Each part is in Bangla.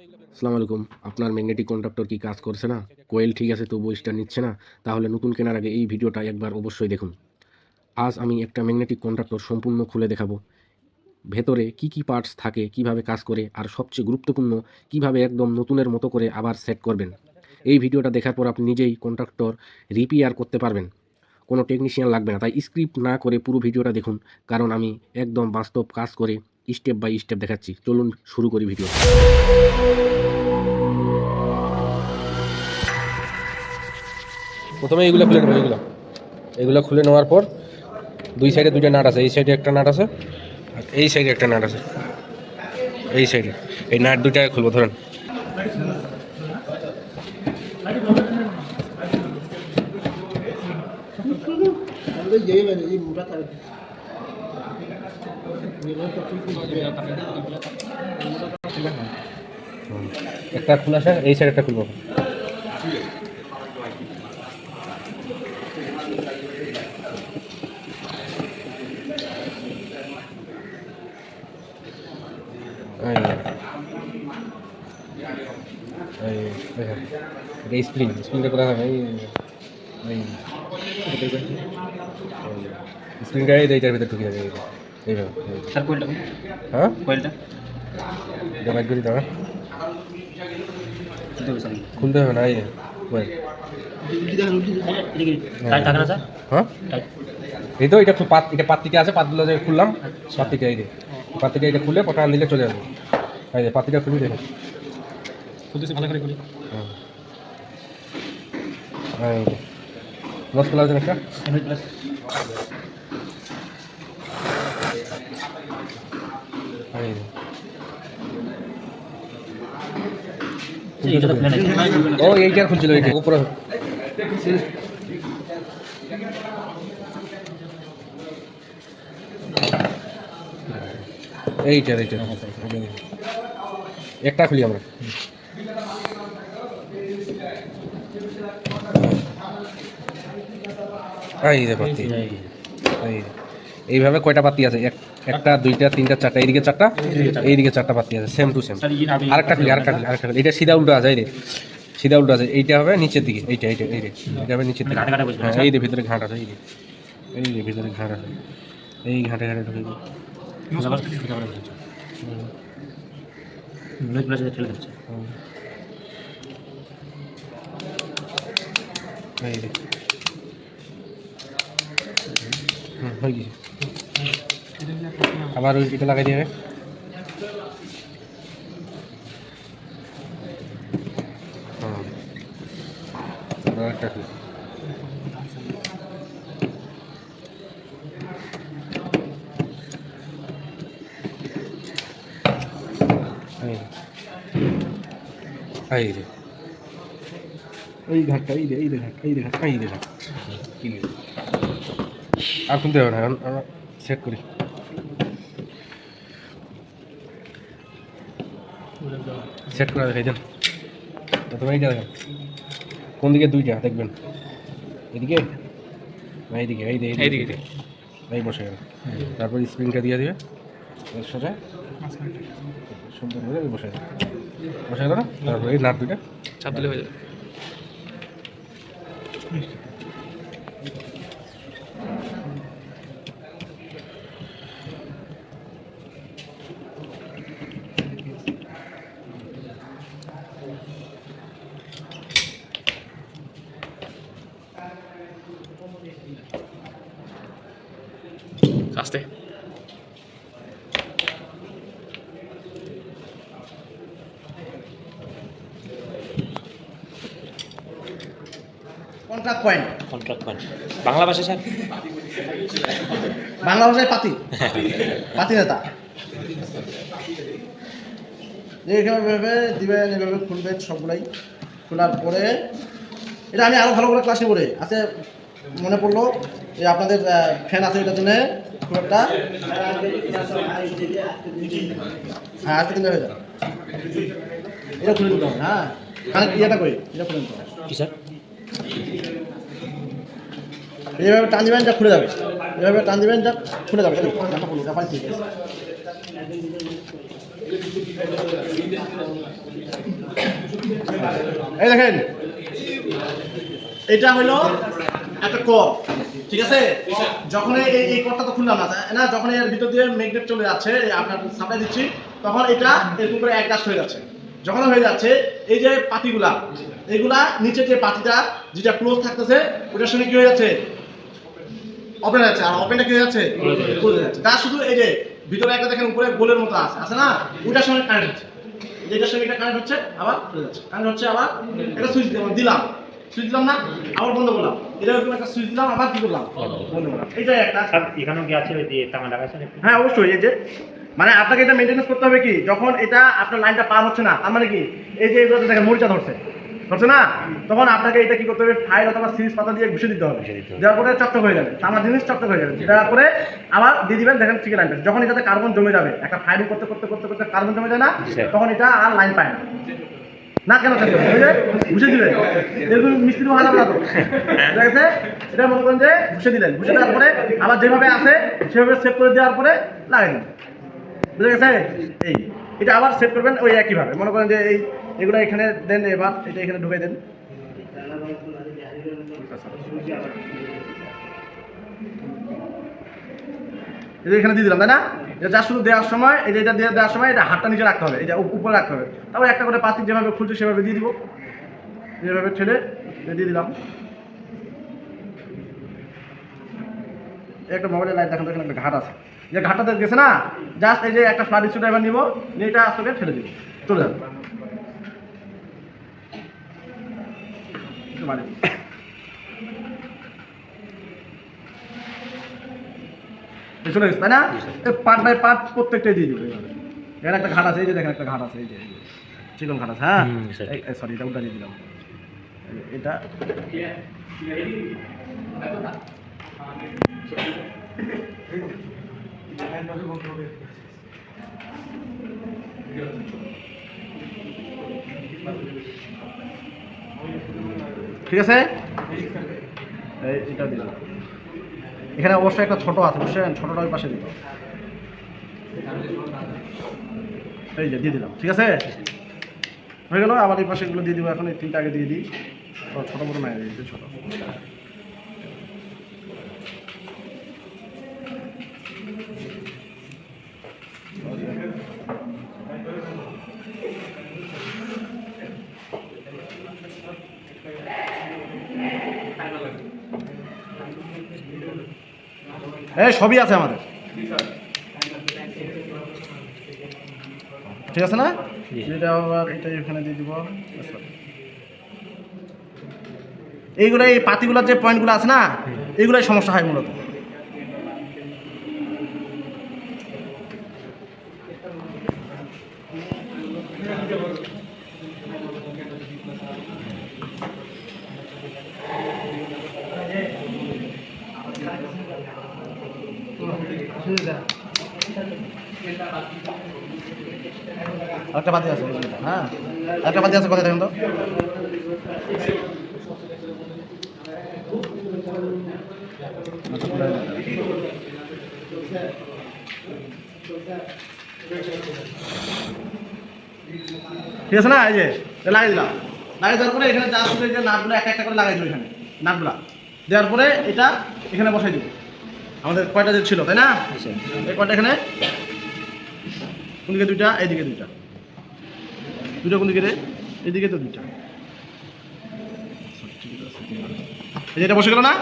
আসসালামু আলাইকুম। আপনার ম্যাগনেটিক কন্ডাক্টর কি কাজ করছে না? কোয়েল ঠিক আছে তবুও স্টার নিচ্ছে না? তাহলে নতুন কেনার আগে এই ভিডিওটা একবার অবশ্যই দেখুন। আজ আমি একটা ম্যাগনেটিক কন্ডাক্টর সম্পূর্ণ খুলে দেখাবো। ভেতরে কি পার্টস থাকে, কিভাবে কাজ করে আর সবচেয়ে গুরুত্বপূর্ণ কিভাবে একদম নতুনের মতো করে আবার সেট করবেন। এই ভিডিওটা দেখার পর আপনি নিজেই কন্ডাক্টর রিপেয়ার করতে পারবেন। কোনো টেকনিশিয়ান লাগবে না। তাই স্ক্রিপ্ট না করে পুরো ভিডিওটা দেখুন, কারণ আমি একদম বাস্তব কাজ করে স্টেপ বাই স্টেপ দেখাচ্ছি। চলুন শুরু করি ভিডিও। প্রথমে এইগুলো খুলে নেবো। এইগুলো খুলে নেওয়ার পর দুই সাইডে দুইটা নাট আছে। এই সাইডে একটা নাট আছে আর এই সাইডে একটা নাট আছে। এই সাইডে এই নাট দুইটাকে খুলবো। ধরেন একটা খোলা আছে, এই সাইড একটা খুলবো। এই স্প্রিংটা কোথায় থাকে? এই স্প্রিংটা এইটার ভিতরে ঢুকে যাবে। এইভাবে স্যার কোয়েলটা হ্যাঁ, কোয়েলটা বাইক করে দাঁড়া, খুলতে হবে স্যার। খুলতে হবে না। এই কোয়েল টাইট থাকে না স্যার? হ্যাঁ, টাইট এই তো এটা এটা পাত্তিটা আছে, পাতগুলো যে খুললাম পাত্তিটা, এই যে পাত্তিটা এটা খুলে টান দিলে চলে যাবে। এই যে পাত্তিটা খুলে দেখুন, খুলতেছি ভালো করে খুলি। হ্যাঁ লস খোলা আছে একটা। ও এইটা খুলছিল, এইটা উপরে এইটার একটা খুলি আমরা। এই যে পাত্তি, এইভাবে কয়টা পাত্তি আছে? একটা দুইটা তিনটা চারটা, এইদিকে চারটা, এইদিকে চারটা পাত্তি আছে, সেম টু সেম। আরেকটা খুলি। এটা সিধা উল্টো আছে। এই রে সিধা উল্টো আছে। এইটা হবে নিচের দিকে, এইটা হবে নিচের দিকে। হ্যাঁ, এই যে ভিতরে ঘাট আছে। এই যে ভিতরে ঘাট আছে। এই ঘাটে ঢুকে দিই। এই যে হয়ে গেছে। আবার ওই এটা লাগাই দিয়ে একটা এই ঘাটটা, এই ঘাট আর খুলতে হবে না। আমরা সেট করি। সেট করে দেখাই দেন। প্রথমে এইটা দেখেন, কোন দিকে দুইটা দেখবেন? এদিকে না এইদিকে? এইদিকে এই বসে গেল। তারপর স্প্রিংটা দিয়ে দিবে এর সাথে সুন্দর করে বসে গেল না? তারপর এই নাট দুইটা চাপ দিলে হয়ে যাবে। আস্তে কন্ট্রাক্ট পয়েন্ট বাংলা ভাষা স্যার? বাংলা ভাষায় পাতি পাতি নেতা। এইভাবে দিবেন, এভাবে খুলবেন সবগুলাই। খোলার পরে এটা আমি আরও ভালো করে ক্লাসে পড়ে আছে মনে পড়লো যে আপনাদের ফ্যান আছে, এটার জন্য খুব একটা হ্যাঁ আজকে দিন হয়ে যাবে। এটা খুলে দিতে হবে। হ্যাঁ ইয়েটা করি, এটা খুলে দিতে হবে। কি স্যার? এইভাবে টান দিবেন, যা খুলে যাবে। এভাবে টান দিবেন, যা খুলে যাবে। এই দেখেন, এটা হলো একটা কর, ঠিক আছে? যখন এই কর্ডটা তো খুললাম না, যখন এর ভিতর দিয়ে ম্যাগনেট চলে যাচ্ছে, আপনার সাপ্লাই দিচ্ছি, তখন এটা এরকম করে অ্যাডজাস্ট হয়ে যাচ্ছে। যখন হয়ে যাচ্ছে, এই যে পাতিগুলা, এগুলা নিচে যে পাতিটা যেটা ক্লোজ থাকতেছে, ওটার সঙ্গে কি হয়ে যাচ্ছে? ওপেন হয়ে যাচ্ছে। আর ওপেনটা কি হয়ে যাচ্ছে? খুলে যাচ্ছে। তার শুধু এই যে ভিতরে একটা দেখেন উপরে গোলের মতো আছে না, ওটার সঙ্গে কানেক্ট হচ্ছে। যেটার সঙ্গে এটা কানেক্ট হচ্ছে, আবার চলে যাচ্ছে, কানেক্ট হচ্ছে, আবার এটা সুইচ দিলাম, সুইচ দিলাম না, আবার বন্ধ করলাম, এটা এরকম একটা সুইচ দিলাম, আবার কি করলাম, বন্ধ করলাম। এইটাই একটা। এখানেও কি আছে ওই যে তামা লাগাইছেন? হ্যাঁ অবশ্যই। এই যে মানে আপনাকে এটা মেনটেন্স করতে হবে কি, যখন এটা আপনার লাইনটা পার হচ্ছে না, তার মানে কি এই যে এগুলো দেখেন মরিচা ধরছে না, তখন আপনাকে এটা কি করতে হবে, ফাইল অথবা সিরিজ পাতা দিয়ে ঘুষে দিতে হবে। দেওয়ার পরে চকচক হয়ে যাবে, তামার জিনিস চকচক হয়ে যাবে। দেওয়ার পরে আবার দিয়ে দিবেন, দেখেন ঠিক লাইনটা। যখন এটাতে কার্বন জমে যাবে, একটা ফাইলিং করতে করতে করতে করতে কার্বন জমে যায় না, তখন এটা আর লাইন পায় না। না কেন ঘুষে দিলেন, এরকম মিস্ত্রি ভালো না তো, ঠিক আছে? এটা মনে করেন যে ঘুষে দিলেন, ঘুষে দেওয়ার পরে আবার যেভাবে আছে সেভাবে সেভ করে দেওয়ার পরে লাগাই দিন, বুঝে গেছে? এই এটা আবার সেভ করবেন ওই একইভাবে। মনে করেন যে এগুলো এখানে দেন, এবার এটা এখানে ঢুকাই দেন। এটা এখানে দিয়ে দিলাম, তাই না? এটা যা শুধু দেওয়ার সময়, এই যে এটা দিয়ে দেওয়ার সময় এটা হাতটা নিচে রাখতে হবে, এটা উপরে রাখতে হবে। তারপর একটা করে পাতি যেভাবে খুলছে সেভাবে দিয়ে দিব, যেভাবে ঠেলে দিয়ে দিলাম। একটা মোবাইলের লাইট দেখান, এখানে একটা ঘাট আছে, যে ঘাটটা গেছে না, জাস্ট এই যে একটা ফ্লাড স্ক্রু ড্রাইভার নিব, নিয়ে এটা আসলে ঠেলে দিব, চলে যাবে। চলে গেছে, তাই না? পার্ট বাই পার্ট প্রত্যেকটাই দিয়ে দিব। এখানে একটা ঘাট আছে, এই যে দেখেন একটা ঘাট আছে, এই যে চিকন ঘাট আছে। হ্যাঁ সরি, এটা উল্টা দিয়ে দিলাম। এটা ঠিক আছে, এটা দিলাম। এখানে অবশ্যই একটা ছোট আছে, বুঝছেন? ছোটটা ওই পাশে দিলাম, এই যে দিয়ে দিলাম, ঠিক আছে? হয়ে গেল। আবার এই পাশে এগুলো দিয়ে দিব। এখন এই তিনটা আগে দিয়ে দিই, ছোট বড় নাই, ছোট। এই সবই আছে আমাদের, ঠিক আছে না? এটা আবার এটা এখানে দিয়ে দিব। এইগুলো এই পাতিগুলোর যে পয়েন্টগুলো আছে না, এইগুলোই সমস্যা হয় মূলত। একটা বাতি আছে, হ্যাঁ একটা বাতি আছে, কথা দেখেন তো। ঠিক আছে না? এই যে লাগাই দিলাম, লাগাই দেওয়ার পরে এখানে যা শুধু যে নাটগুলো একটা একটা করে লাগাই দেবো, এখানে নাটগুলা দেওয়ার পরে এটা এখানে বসাই দিব। আমাদের কয়টা যে ছিল, তাই না? এই কয়টা এখানে, কোন দিকে দুইটা, এইদিকে দুইটা, দুইটা কোন দিকে রে? এইদিকে তো দুইটা। এটা বসে গেল না?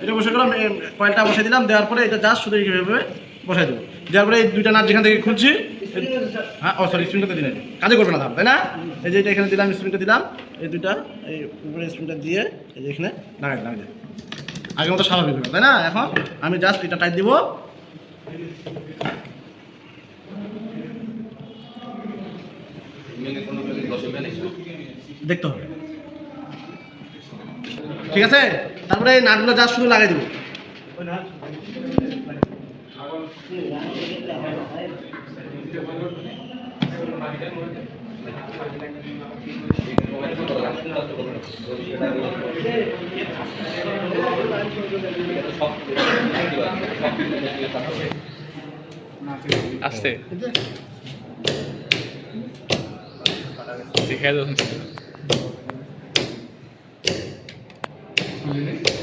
এটা বসে গেল, কয়েলটা বসে দিলাম। দেওয়ার পরে এটা জাস্ট শুধু এইভাবে বসাই দেবো। দেওয়ার পরে এই দুইটা নাট যেখান থেকে খুলছি, হ্যাঁ ও সরি স্প্রিংটা দিলেন, কাজে করবে না, তাই না? এই যে এটা এখানে দিলাম, স্প্রিংটা দিলাম, এই দুইটা এই উপরে স্প্রিংটা দিয়ে এই যে এখানে লাগাই দিলাম, আগের মতো স্বাভাবিক হবে, তাই না? এখন আমি জাস্ট এটা টাইট দিব, দেখতে হবে, ঠিক আছে? তারপরে এই নাটগুলো জাস্ট শুধু লাগাই দিব। আস্তে শিখাই দাও। খুলে নে